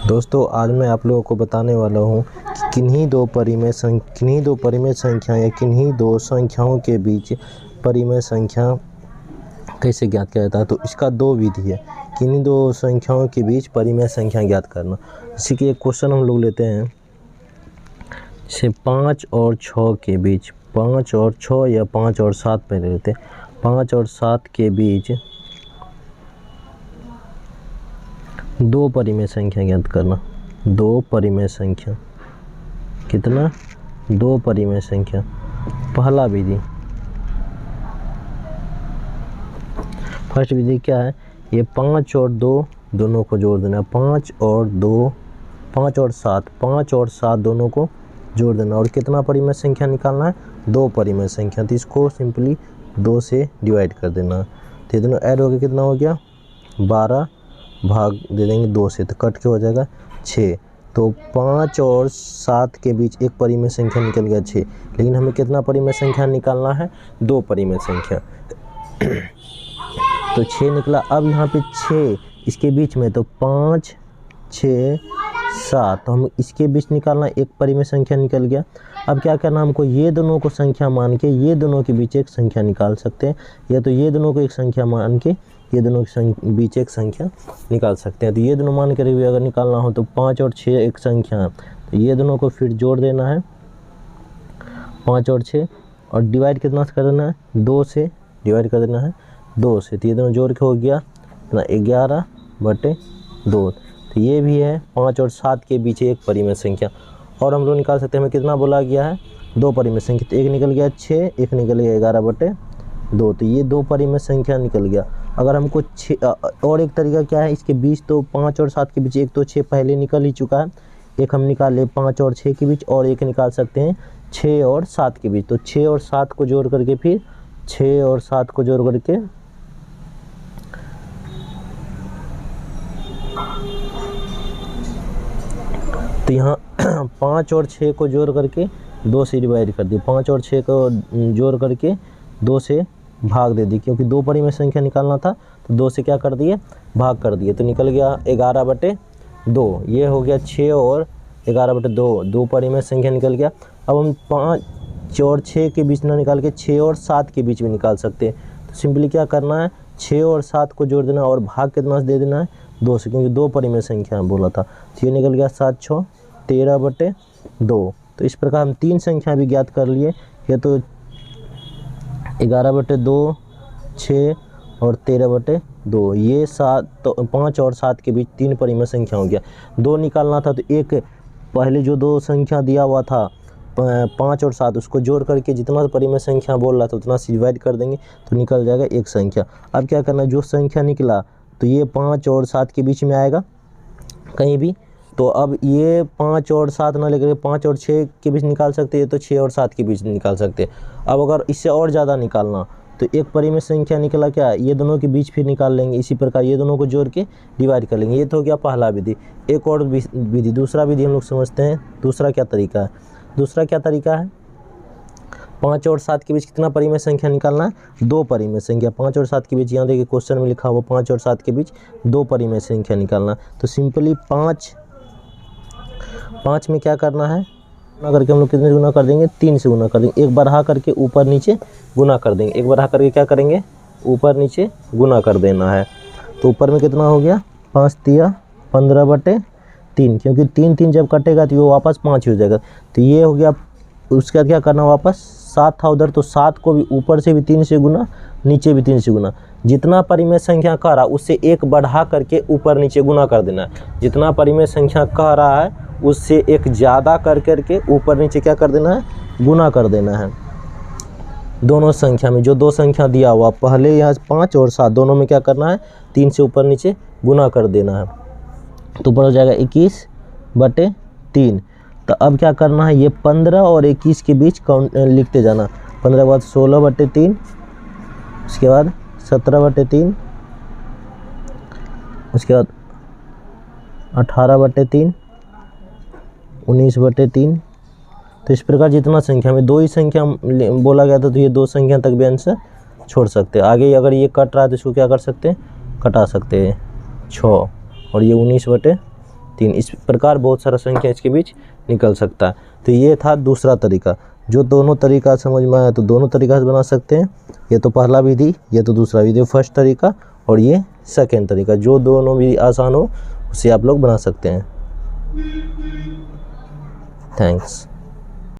दोस्तों आज मैं आप लोगों को बताने वाला हूँ कि किन्हीं दो परिमेय संख्या या किन्हीं दो संख्याओं के बीच परिमेय संख्या कैसे ज्ञात किया जाता है। तो इसका दो विधि है, किन्हीं दो संख्याओं के बीच परिमेय संख्या ज्ञात करना। इसी के एक क्वेश्चन हम लोग लेते हैं, जैसे 5 और 6 के बीच, 5 और 6 या 5 और 7 पहले लेते हैं। 5 और 7 के बीच दो परिमेय संख्या ज्ञात करना। दो परिमेय संख्या कितना? दो परिमेय संख्या। पहला विधि, फर्स्ट विधि क्या है? ये 5 और 2 दोनों को जोड़ देना। 5 और 2, 5 और 7, 5 और 7 दोनों को जोड़ देना और कितना परिमेय संख्या निकालना है? दो परिमेय संख्या। तो इसको सिंपली 2 से डिवाइड कर देना। तो दोनों ऐड हो गया, कितना हो गया? 12 भाग दे देंगे 2 से, तो कट के हो जाएगा 6। तो 5 और 7 के बीच एक परिमेय संख्या निकल गया 6, लेकिन हमें कितना परिमेय संख्या निकालना है? दो परिमेय संख्या। तो 6 निकला। अब यहाँ पे 6 इसके बीच में, तो 5, 6, 7, तो हम इसके बीच निकालना, एक परिमेय संख्या निकल गया। अब क्या करना हमको? ये दोनों को संख्या मान के ये दोनों के बीच एक संख्या निकाल सकते हैं, या तो ये दोनों को एक संख्या मान के ये दोनों के बीच एक संख्या निकाल सकते हैं। तो ये दोनों मान कर भी अगर निकालना हो तो 5 और 6 एक संख्या है, तो ये दोनों को फिर जोड़ देना है 5 और 6, और डिवाइड कितना से कर देना है? 2 से डिवाइड कर देना है 2 से। तो ये दोनों जोड़ के हो गया इतना 11/2। तो ये भी है 5 और 7 के बीच एक परिमेय संख्या। और हम लोग निकाल सकते हैं, हमें कितना बोला गया है? दो परिमेय संख्या। तो एक निकल गया 6, एक निकल गया 11/2। तो ये दो परिमेय संख्या निकल गया। अगर हमको 6 और एक तरीका क्या है इसके बीच, तो 5 और 7 के बीच एक तो 6 पहले निकल ही चुका है, एक हम निकाल ले 5 और 6 के बीच, और एक निकाल सकते हैं 6 और 7 के बीच। तो 6 और 7 को जोड़ करके, फिर 6 और 7 को जोड़ करके तो यहाँ 5 और 6 को जोड़ करके 2 से डिवाइड कर दिए, 5 और 6 को जोड़ करके 2 से भाग दे दी, क्योंकि दो परिमेय संख्या निकालना था, तो 2 से क्या कर दिए? भाग कर दिए। तो निकल गया 11/2। ये हो गया 6 और 11/2, दो परिमेय संख्या निकल गया। अब हम 5 और 6 के बीच ना निकाल के 6 और 7 के बीच में निकाल सकते हैं। तो सिंपली क्या करना है? 6 और 7 को जोड़ देना और भाग कितना से दे देना है? 2 से, क्योंकि दो परिमेय संख्या बोला था। तो ये निकल गया 7 6 13/2। तो इस प्रकार हम तीन संख्या भी ज्ञात कर लिए, ये तो 11/2, 6 और 13/2। ये 5 और 7 के बीच तीन परिमेय संख्या हो गया। दो निकालना था, तो एक पहले जो दो संख्या दिया हुआ था 5 और 7, उसको जोड़ करके जितना परिमेय संख्या बोल रहा था उतना से डिवाइड कर देंगे, तो निकल जाएगा एक संख्या। अब क्या करना है? जो संख्या निकला तो ये 5 और 7 के बीच में आएगा कहीं भी, तो अब ये 5 और 7 ना लेकर 5 और 6 के बीच निकाल सकते हैं, तो 6 और 7 के बीच निकाल सकते हैं। अब अगर इससे और ज़्यादा निकालना, तो एक परिमेय संख्या निकला क्या, ये दोनों के बीच फिर निकाल लेंगे। इसी प्रकार ये दोनों को जोड़ के डिवाइड कर लेंगे। ये तो हो गया पहला विधि। एक और विधि, दूसरा विधि हम लोग समझते हैं। दूसरा क्या तरीका है? दूसरा क्या तरीका है? 5 और 7 के बीच कितना परिमेय संख्या निकालना है? दो परिमेय संख्या। 5 और 7 के बीच, यहाँ देखिए क्वेश्चन में लिखा हुआ 5 और 7 के बीच दो परिमेय संख्या निकालना। तो सिंपली 5 में क्या करना है? गुना करके हम लोग कितने गुना कर देंगे? 3 से गुना कर देंगे। एक बढ़ा करके ऊपर नीचे गुना कर देंगे। एक बढ़ा करके क्या करेंगे? ऊपर नीचे गुना कर देना है। तो ऊपर में कितना हो गया? 5 3 15/3, क्योंकि 3 3 जब कटेगा तो वो वापस 5 हो जाएगा। तो ये हो गया। उसके बाद क्या करना? वापस 7 था उधर, तो 7 को भी ऊपर से भी 3 से गुना, नीचे भी 3 से गुना। जितना परिमेय संख्या कह रहा उससे एक बढ़ा करके ऊपर नीचे गुना कर देना है। जितना परिमेय संख्या कह रहा है उससे एक ज़्यादा कर करके ऊपर नीचे क्या कर देना है? गुना कर देना है। दोनों संख्या में जो दो संख्या दिया हुआ, पहले यहाँ 5 और 7 दोनों में क्या करना है? 3 से ऊपर नीचे गुना कर देना है। तो ऊपर हो जाएगा 21/3। तो अब क्या करना है? ये 15 और 21 के बीच काउंट लिखते जाना। 15 के बाद 16/3, उसके बाद 17/3, उसके बाद 18/3, 19/3। तो इस प्रकार जितना संख्या में दो ही संख्या बोला गया था, तो ये दो संख्या तक भी आंसर छोड़ सकते हैं। आगे अगर ये कट रहा है तो इसको क्या कर सकते हैं? कटा सकते हैं 6, और ये 19/3 3। इस प्रकार बहुत सारा संख्या इसके बीच निकल सकता है। तो ये था दूसरा तरीका। जो दोनों तरीका समझ में आया तो दोनों तरीका से बना सकते हैं। ये तो पहला विधि, ये तो दूसरा विधि, फर्स्ट तरीका और ये सेकेंड तरीका। जो दोनों भी आसान हो उसे आप लोग बना सकते हैं। थैंक्स।